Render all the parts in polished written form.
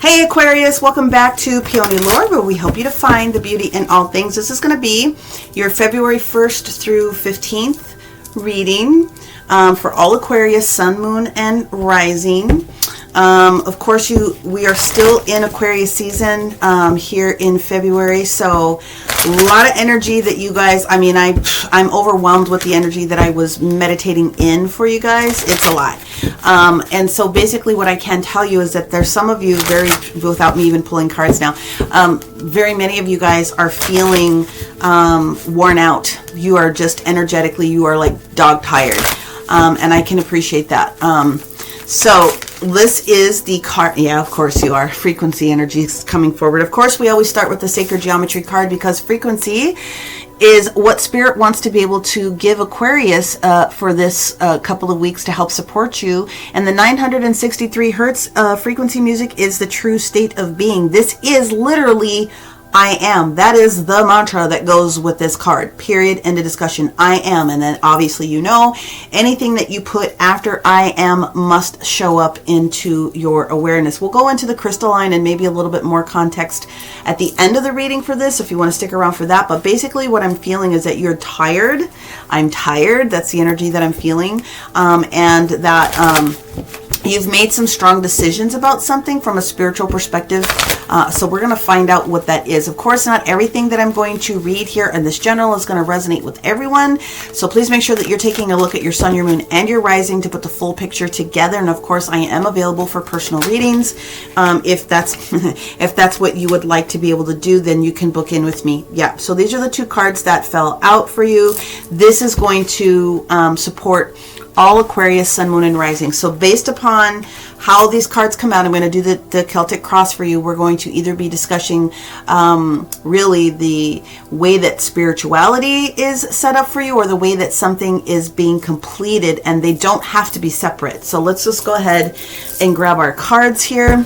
Hey Aquarius, welcome back to Peony Lore, where we help you to find the beauty in all things. This is going to be your February 1st through 15th reading for all Aquarius, Sun, Moon, and Rising. Of course, we are still in Aquarius season here in February, so a lot of energy that you guys, I'm overwhelmed with the energy that I was meditating in for you guys. It's a lot. And so basically what I can tell you is that there's some of you without me even pulling cards now, very many of you guys are feeling worn out. You are just energetically, you are like dog tired. And I can appreciate that. So this is the card. Yeah, of course you are. Frequency energy is coming forward. Of course, we always start with the Sacred Geometry card because frequency is what Spirit wants to be able to give Aquarius for this couple of weeks to help support you. And the 963 hertz frequency music is the true state of being. This is literally I am. That is the mantra that goes with this card. Period. End of discussion. I am. And then obviously, you know, anything that you put after I am must show up into your awareness. We'll go into the crystalline and maybe a little bit more context at the end of the reading for this if you want to stick around for that. But basically what I'm feeling is that you're tired. I'm tired. That's the energy that I'm feeling. And that you've made some strong decisions about something from a spiritual perspective. So we're going to find out what that is. Of course, not everything that I'm going to read here in this general is going to resonate with everyone. So please make sure that you're taking a look at your sun, your moon, and your rising to put the full picture together. And of course, I am available for personal readings. If that's what you would like to be able to do, then you can book in with me. Yeah. So these are the two cards that fell out for you. This is going to support all Aquarius, Sun, Moon, and Rising. So based upon how these cards come out, I'm going to do the Celtic cross for you. We're going to either be discussing really the way that spirituality is set up for you or the way that something is being completed, and they don't have to be separate. So let's just go ahead and grab our cards here.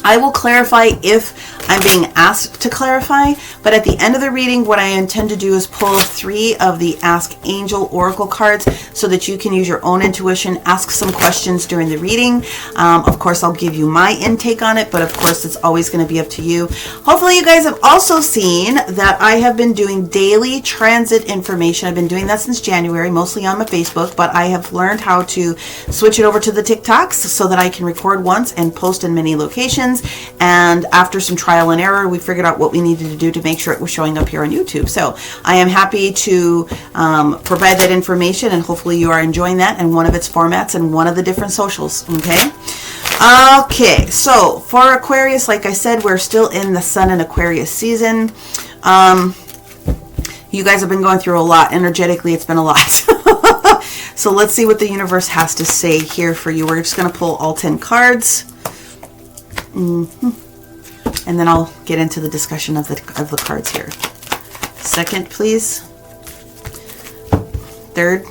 I will clarify if I'm being asked to clarify, but at the end of the reading, what I intend to do is pull 3 of the Ask Angel Oracle cards so that you can use your own intuition, ask some questions during the reading. Of course, I'll give you my intake on it, but of course, it's always going to be up to you. Hopefully, you guys have also seen that I have been doing daily transit information. I've been doing that since January, mostly on my Facebook, but I have learned how to switch it over to the TikToks so that I can record once and post in many locations. And after some trial and error, we figured out what we needed to do to make sure it was showing up here on YouTube. So I am happy to provide that information, and hopefully you are enjoying that in one of its formats and one of the different socials. Okay, so for Aquarius, like I said, we're still in the Sun and Aquarius season. You guys have been going through a lot. Energetically, it's been a lot. So let's see what the universe has to say here for you. We're just going to pull all 10 cards. And then I'll get into the discussion of the cards here. Second, please. Third.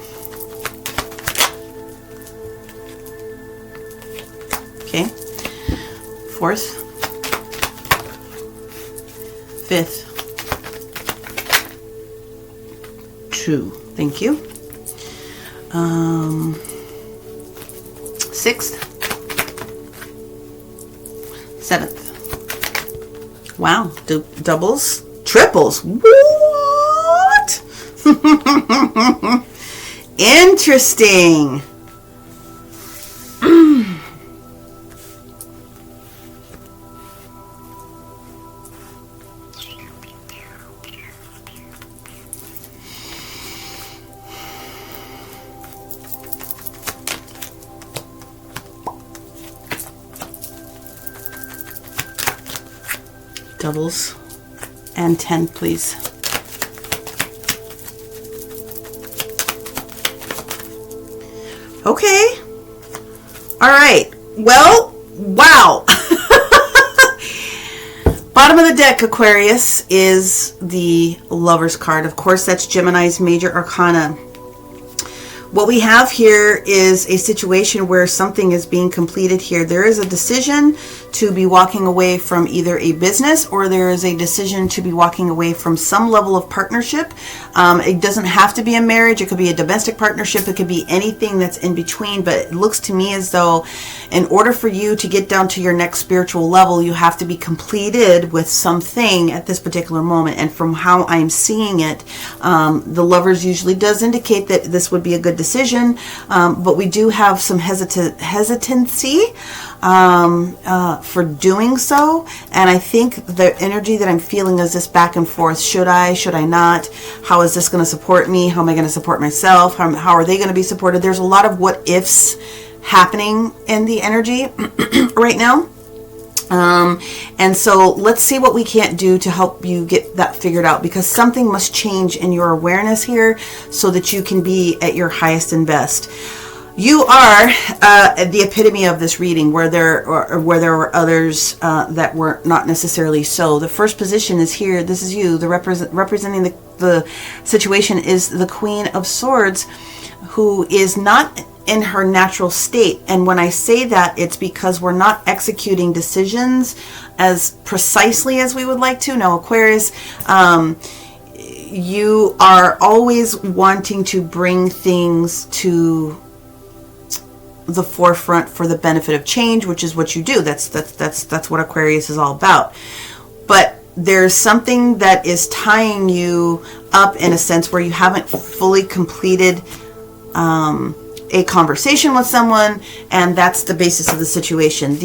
Okay. Fourth. Fifth. 2. Thank you. Sixth. 7th. Wow. Doubles. Triples. What? Interesting. Doubles and 10, please. Okay. All right. Well, wow. Bottom of the deck, Aquarius, is the Lover's card. Of course, that's Gemini's major arcana. What we have here is a situation where something is being completed here. There is a decision to be walking away from either a business, or there is a decision to be walking away from some level of partnership. It doesn't have to be a marriage. It could be a domestic partnership. It could be anything that's in between. But it looks to me as though in order for you to get down to your next spiritual level, you have to be completed with something at this particular moment. And from how I'm seeing it, the Lovers usually does indicate that this would be a good decision. But we do have some hesitancy for doing so. And I think the energy that I'm feeling is this back and forth. Should I not? How is this going to support me? How am I going to support myself? How are they going to be supported? There's a lot of what ifs happening in the energy right now. And so let's see what we can't do to help you get that figured out, because something must change in your awareness here so that you can be at your highest and best. You are the epitome of this reading, where there were others that were not necessarily so. The first position is here. This is you. The representing the situation is the Queen of Swords, who is not in her natural state. And when I say that, it's because we're not executing decisions as precisely as we would like to. Now, Aquarius, you are always wanting to bring things to the forefront for the benefit of change, which is what you do. That's what Aquarius is all about. But there's something that is tying you up in a sense where you haven't fully completed a conversation with someone, and that's the basis of the situation.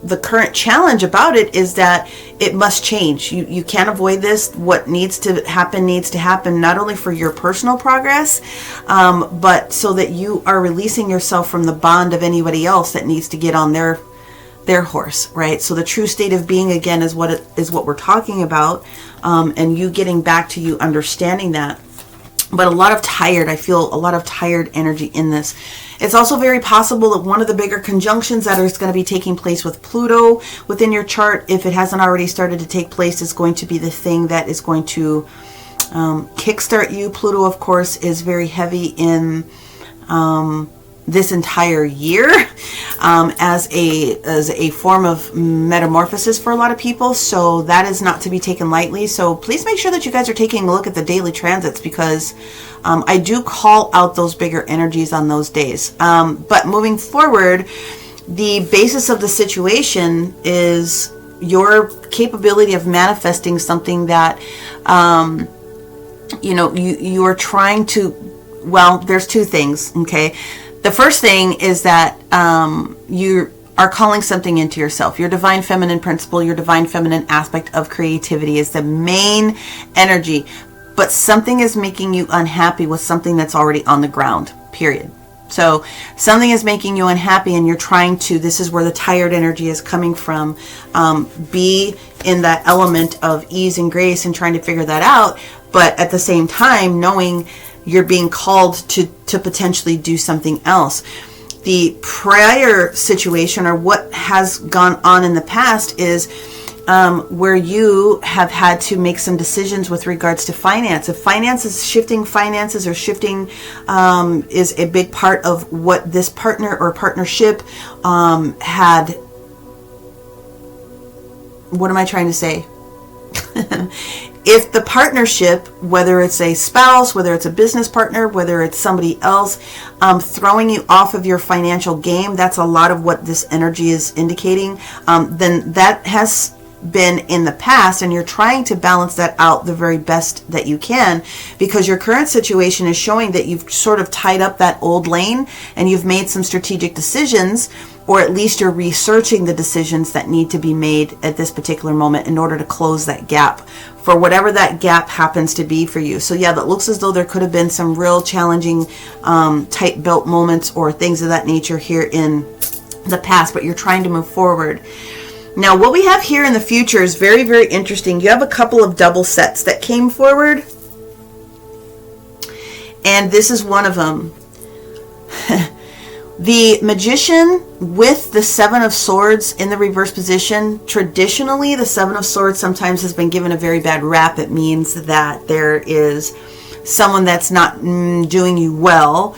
The current challenge about it is that it must change. You can't avoid this. What needs to happen, not only for your personal progress, but so that you are releasing yourself from the bond of anybody else that needs to get on their horse, right? So the true state of being, again, is what we're talking about, and you getting back to you understanding that. But I feel a lot of tired energy in this. It's also very possible that one of the bigger conjunctions that is going to be taking place with Pluto within your chart, if it hasn't already started to take place, is going to be the thing that is going to kickstart you. Pluto, of course, is very heavy in this entire year as a form of metamorphosis for a lot of people. So that is not to be taken lightly. So please make sure that you guys are taking a look at the daily transits, because I do call out those bigger energies on those days. But moving forward, the basis of the situation is your capability of manifesting something that you are trying to. Well, there's two things. Okay. The first thing is that you are calling something into yourself. Your divine feminine principle, your divine feminine aspect of creativity is the main energy. But something is making you unhappy with something that's already on the ground, period. So something is making you unhappy, and you're trying to, this is where the tired energy is coming from, be in that element of ease and grace and trying to figure that out. But at the same time, knowing you're being called to potentially do something else. The prior situation, or what has gone on in the past, is where you have had to make some decisions with regards to finance. If finances or shifting is a big part of what this partner or partnership had. What am I trying to say? If the partnership, whether it's a spouse, whether it's a business partner, whether it's somebody else, throwing you off of your financial game, that's a lot of what this energy is indicating, then that has been in the past, and you're trying to balance that out the very best that you can, because your current situation is showing that you've sort of tied up that old lane and you've made some strategic decisions, or at least you're researching the decisions that need to be made at this particular moment in order to close that gap for whatever that gap happens to be for you. So yeah, that looks as though there could have been some real challenging tight belt moments or things of that nature here in the past, but you're trying to move forward. Now, what we have here in the future is very, very interesting. You have a couple of double sets that came forward, and this is one of them. The Magician with the Seven of Swords in the reverse position. Traditionally, the Seven of Swords sometimes has been given a very bad rap. It means that there is someone that's not doing you well,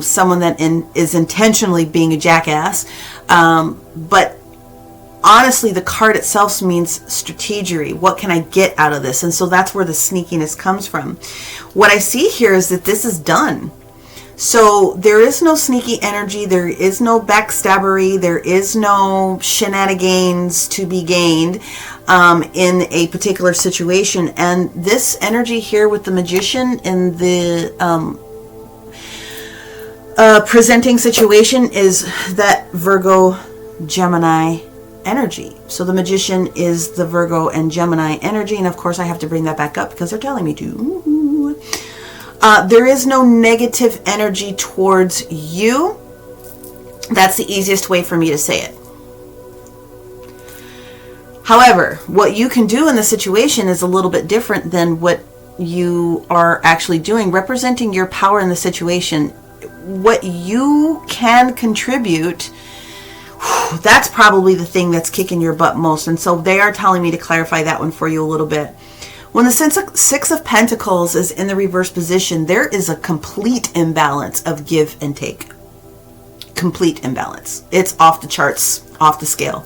someone that is intentionally being a jackass. But honestly, the card itself means strategery. What can I get out of this? And so that's where the sneakiness comes from. What I see here is that this is done. So there is no sneaky energy. There is no backstabbery. There is no shenanigans to be gained in a particular situation. And this energy here with the Magician in the presenting situation is that Virgo Gemini energy. So the Magician is the Virgo and Gemini energy, and of course I have to bring that back up because they're telling me to. There is no negative energy towards you. That's the easiest way for me to say it. However, what you can do in the situation is a little bit different than what you are actually doing, representing your power in the situation. What you can contribute, that's probably the thing that's kicking your butt most. And so they are telling me to clarify that one for you a little bit. When the Six of Pentacles is in the reverse position, there is a complete imbalance of give and take. Complete imbalance. It's off the charts, off the scale.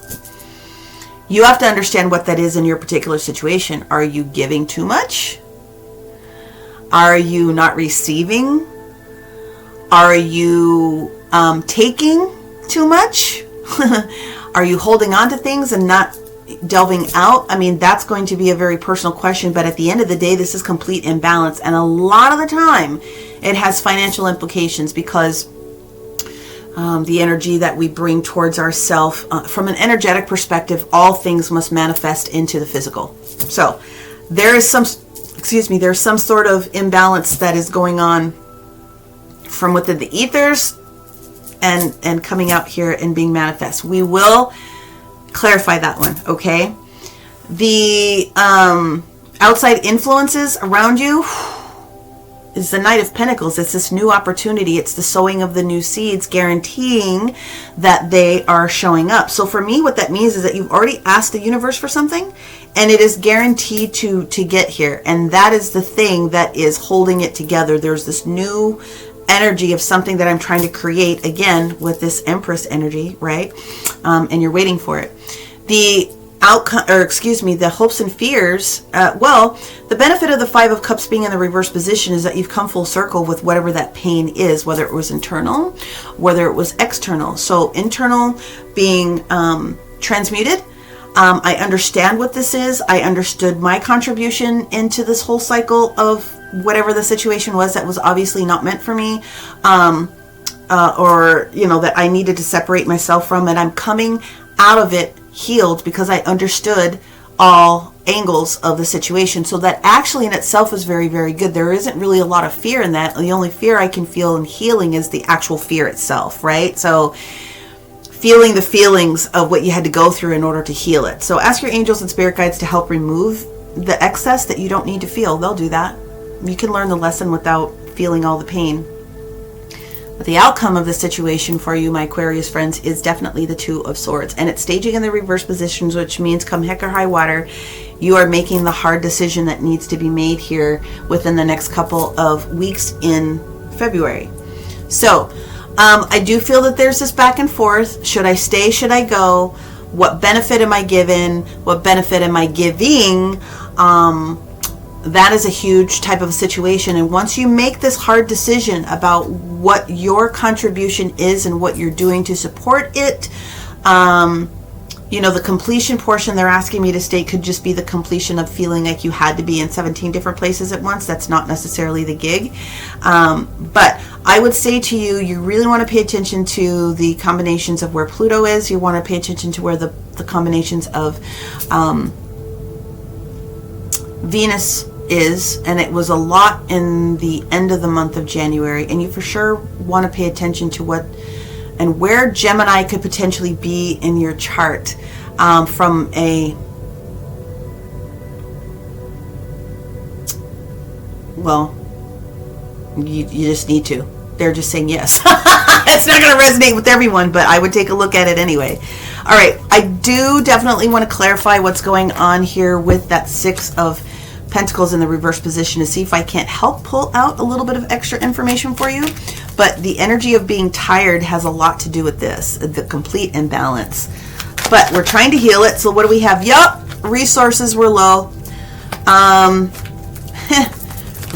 You have to understand what that is in your particular situation. Are you giving too much? Are you not receiving? Are you taking too much? Are you holding on to things and not delving out? I mean, that's going to be a very personal question, but at the end of the day, this is complete imbalance. And a lot of the time, it has financial implications because the energy that we bring towards ourselves, from an energetic perspective, all things must manifest into the physical. So there is there's some sort of imbalance that is going on from within the ethers and coming out here and being manifest. We will clarify that one, okay? The outside influences around you is the Knight of Pentacles. It's this new opportunity. It's the sowing of the new seeds, guaranteeing that they are showing up. So for me, what that means is that you've already asked the universe for something, and it is guaranteed to get here. And that is the thing that is holding it together. There's this new energy of something that I'm trying to create, again, with this Empress energy, right? And you're waiting for it. The outcome, or excuse me, the hopes and fears, well, the benefit of the Five of Cups being in the reverse position is that you've come full circle with whatever that pain is, whether it was internal, whether it was external. So internal being transmuted. I understand what this is. I understood my contribution into this whole cycle of whatever the situation was that was obviously not meant for me, or, you know, that I needed to separate myself from, and I'm coming out of it healed because I understood all angles of the situation. So that actually in itself is very, very good. There isn't really a lot of fear in that. The only fear I can feel in healing is the actual fear itself, right? So feeling the feelings of what you had to go through in order to heal it. So ask your angels and spirit guides to help remove the excess that you don't need to feel. They'll do that. You can learn the lesson without feeling all the pain. But the outcome of the situation for you, my Aquarius friends, is definitely the Two of Swords. And it's staging in the reverse positions, which means come heck or high water, you are making the hard decision that needs to be made here within the next couple of weeks in February. So I do feel that there's this back and forth. Should I stay? Should I go? What benefit am I given? What benefit am I giving? That is a huge type of situation. And once you make this hard decision about what your contribution is and what you're doing to support it, you know, the completion portion they're asking me to state could just be the completion of feeling like you had to be in 17 different places at once. That's not necessarily the gig. But I would say to you, you really want to pay attention to the combinations of where Pluto is. You want to pay attention to where the combinations of Venus is, and it was a lot in the end of the month of January, and you for sure want to pay attention to what and where Gemini could potentially be in your chart, from a, well, you just need to. They're just saying yes. It's not going to resonate with everyone, but I would take a look at it anyway. All right, I do definitely want to clarify what's going on here with that Six of Pentacles in the reverse position to see if I can't help pull out a little bit of extra information for you. But the energy of being tired has a lot to do with this, the complete imbalance. But we're trying to heal it. So what do we have? Yup, resources were low.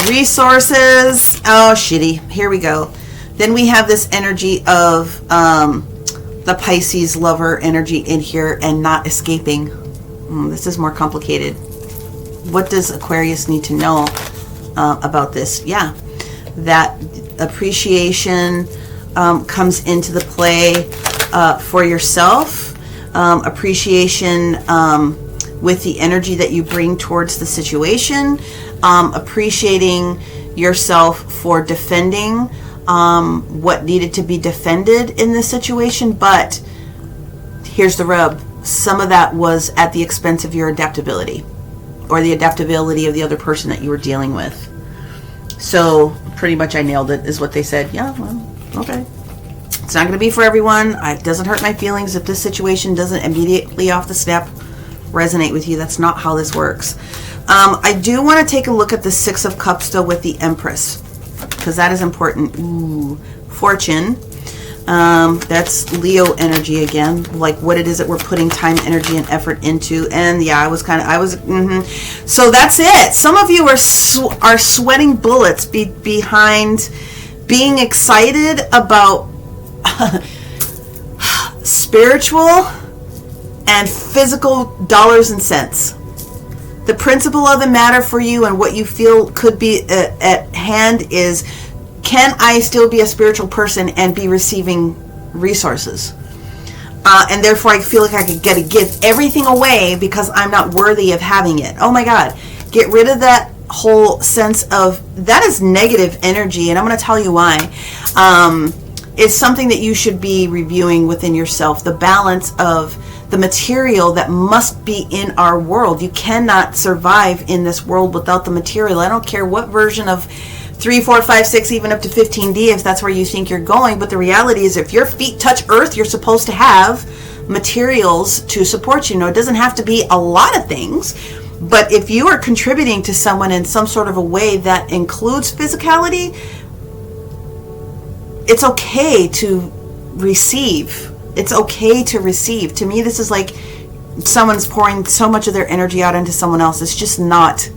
Resources. Oh, shitty. Here we go. Then we have this energy of the Pisces lover energy in here and not escaping. This is more complicated. What does Aquarius need to know about this? Yeah, that appreciation comes into the play for yourself. Appreciation with the energy that you bring towards the situation. Appreciating yourself for defending what needed to be defended in this situation. But here's the rub. Some of that was at the expense of your adaptability, or the adaptability of the other person that you were dealing with. So pretty much I nailed it, is what they said. Yeah, well, okay. It's not going to be for everyone. It doesn't hurt my feelings if this situation doesn't immediately off the snap resonate with you. That's not how this works. I do want to take a look at the Six of Cups though with the Empress, because that is important. Ooh, Fortune. That's Leo energy again, like what it is that we're putting time, energy, and effort into. And yeah, So that's it. Some of you are sweating bullets behind being excited about spiritual and physical dollars and cents. The principle of the matter for you and what you feel could be at hand is, can I still be a spiritual person and be receiving resources? And therefore I feel like I could get to give everything away because I'm not worthy of having it. Oh my God. Get rid of that whole sense of, that is negative energy. And I'm going to tell you why. It's something that you should be reviewing within yourself. The balance of the material that must be in our world. You cannot survive in this world without the material. I don't care what version of 3, 4, 5, 6, even up to 15D, if that's where you think you're going. But the reality is, if your feet touch earth, you're supposed to have materials to support you. No, it doesn't have to be a lot of things. But if you are contributing to someone in some sort of a way that includes physicality, it's okay to receive. It's okay to receive. To me, this is like someone's pouring so much of their energy out into someone else. It's just not,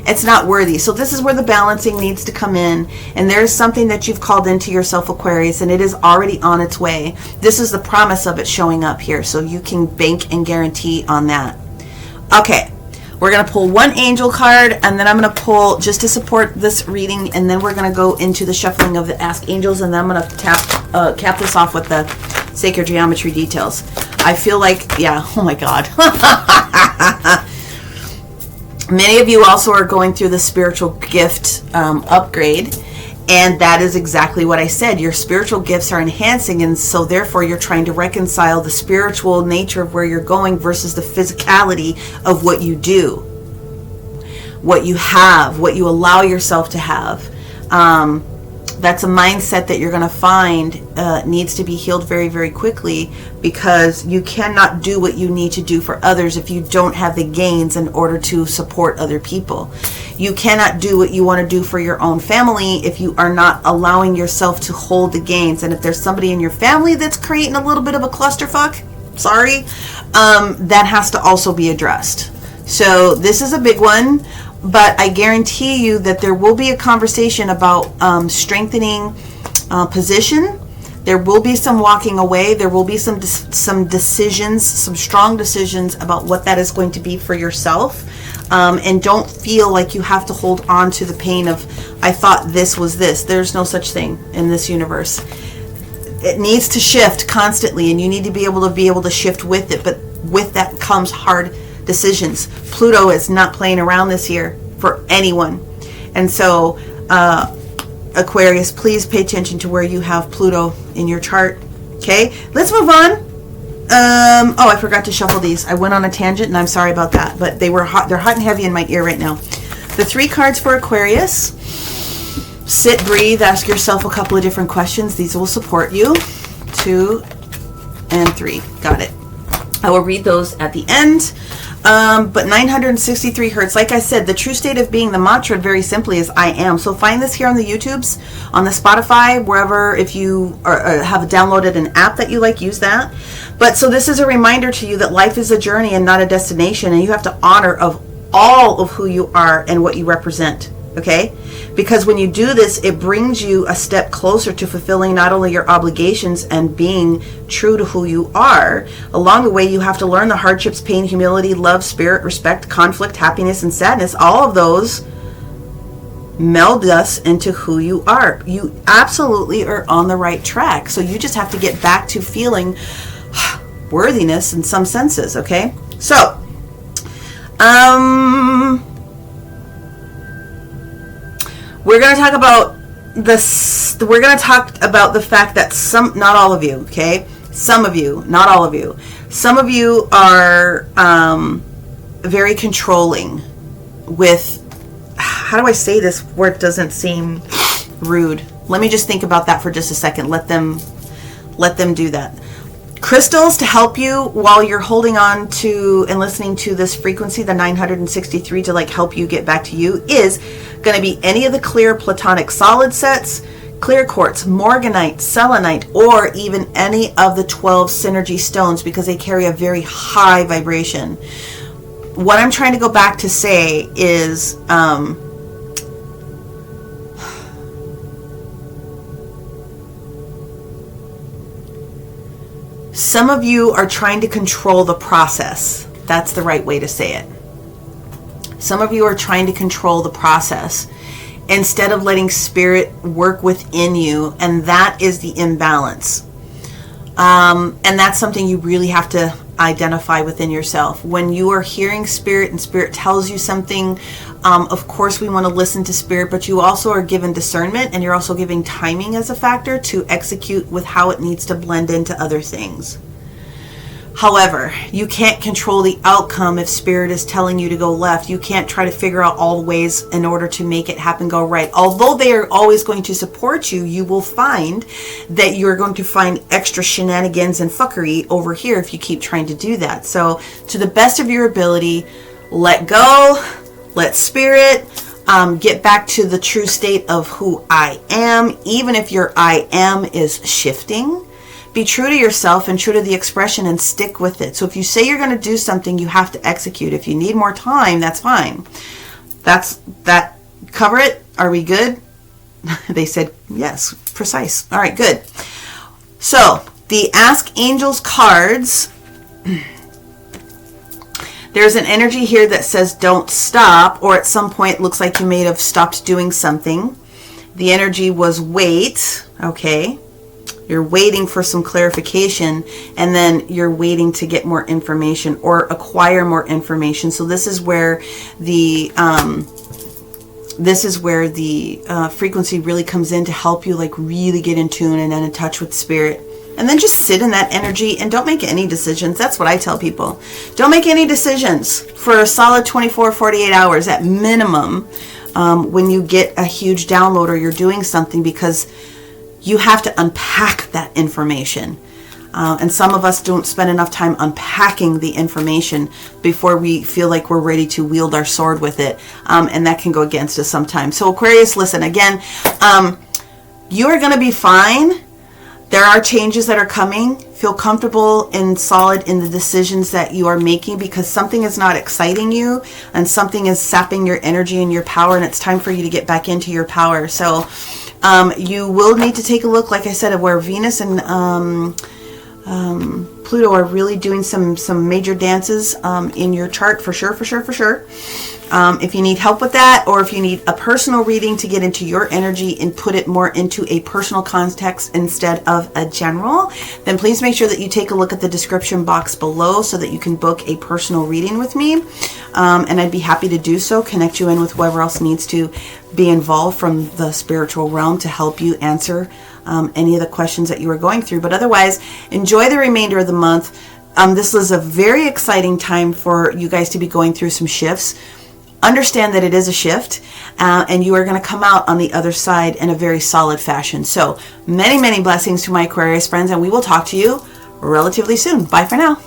it's not worthy. So this is where the balancing needs to come in. And there's something that you've called into yourself, Aquarius, and it is already on its way. This is the promise of it showing up here. So you can bank and guarantee on that. Okay. We're going to pull one angel card, and then I'm going to pull just to support this reading, and then we're going to go into the shuffling of the Ask Angels, and then I'm going to cap this off with the Sacred Geometry details. I feel like, yeah, oh my God. Many of you also are going through the spiritual gift upgrade, and that is exactly what I said. Your spiritual gifts are enhancing, and so therefore you're trying to reconcile the spiritual nature of where you're going versus the physicality of what you do, what you have, what you allow yourself to have. That's a mindset that you're going to find needs to be healed very, very quickly, because you cannot do what you need to do for others if you don't have the gains in order to support other people. You cannot do what you want to do for your own family if you are not allowing yourself to hold the gains. And if there's somebody in your family that's creating a little bit of a clusterfuck, sorry, that has to also be addressed. So this is a big one. But I guarantee you that there will be a conversation about strengthening position. There will be some walking away. There will be some decisions, some strong decisions about what that is going to be for yourself. And don't feel like you have to hold on to the pain of, I thought this was this. There's no such thing in this universe. It needs to shift constantly, and you need to be able to shift with it. But with that comes hard decisions. Pluto is not playing around this year for anyone. And so Aquarius, please pay attention to where you have Pluto in your chart. Okay, let's move on. Oh, I forgot to shuffle these. I went on a tangent, and I'm sorry about that, but they're hot and heavy in my ear right now. The 3 cards for Aquarius. Sit, breathe, ask yourself a couple of different questions. These will support you. 2 and 3. Got it. I will read those at the end. But 963 hertz, like I said, the true state of being, the mantra very simply is I am. So find this here on the YouTubes, on the Spotify, wherever. If you have downloaded an app that you like, use that. But so this is a reminder to you that life is a journey and not a destination, and you have to honor of all of who you are and what you represent. Okay? Because when you do this, it brings you a step closer to fulfilling not only your obligations and being true to who you are. Along the way, you have to learn the hardships, pain, humility, love, spirit, respect, conflict, happiness, and sadness. All of those meld us into who you are. You absolutely are on the right track. So you just have to get back to feeling worthiness in some senses. Okay? So, we're going to talk about this. We're going to talk about the fact that not all of you, okay? Some of you, not all of you. Some of you are very controlling with, how do I say this where it doesn't seem rude? Let me just think about that for just a second. Let them do that. Crystals to help you while you're holding on to and listening to this frequency, the 963, to like help you get back to you, is going to be any of the clear platonic solid sets, clear quartz, morganite, selenite, or even any of the 12 synergy stones, because they carry a very high vibration. What I'm trying to go back to say is some of you are trying to control the process. That's the right way to say it. Some of you are trying to control the process instead of letting spirit work within you, and that is the imbalance. And that's something you really have to identify within yourself. When you are hearing spirit and spirit tells you something, of course we want to listen to spirit, but you also are given discernment, and you're also giving timing as a factor to execute with how it needs to blend into other things. However, you can't control the outcome if spirit is telling you to go left. You can't try to figure out all the ways in order to make it happen go right. Although they are always going to support you, you will find that you're going to find extra shenanigans and fuckery over here if you keep trying to do that. So, to the best of your ability, let go, let spirit get back to the true state of who I am, even if your I am is shifting. Be true to yourself and true to the expression and stick with it. So if you say you're going to do something, you have to execute. If you need more time, that's fine. That cover it? Are we good? They said yes, precise. All right, good. So the Ask Angels cards, there's an energy here that says don't stop, or at some point looks like you may have stopped doing something. The energy was wait, okay? You're waiting for some clarification, and then you're waiting to get more information or acquire more information. So this is where the frequency really comes in to help you like really get in tune and then in touch with spirit. And then just sit in that energy and don't make any decisions. That's what I tell people. Don't make any decisions for a solid 24, 48 hours at minimum when you get a huge download or you're doing something, because you have to unpack that information. And some of us don't spend enough time unpacking the information before we feel like we're ready to wield our sword with it. And that can go against us sometimes. So Aquarius, listen, again, you are going to be fine. There are changes that are coming. Feel comfortable and solid in the decisions that you are making, because something is not exciting you and something is sapping your energy and your power, and it's time for you to get back into your power. So you will need to take a look, like I said, of where Venus and Pluto are really doing some major dances in your chart, for sure. If you need help with that, or if you need a personal reading to get into your energy and put it more into a personal context instead of a general, then please make sure that you take a look at the description box below so that you can book a personal reading with me. And I'd be happy to do so, connect you in with whoever else needs to be involved from the spiritual realm to help you answer any of the questions that you are going through. But otherwise, enjoy the remainder of the month. This is a very exciting time for you guys to be going through some shifts. Understand that it is a shift, and you are going to come out on the other side in a very solid fashion. So many, many blessings to my Aquarius friends, and we will talk to you relatively soon. Bye for now.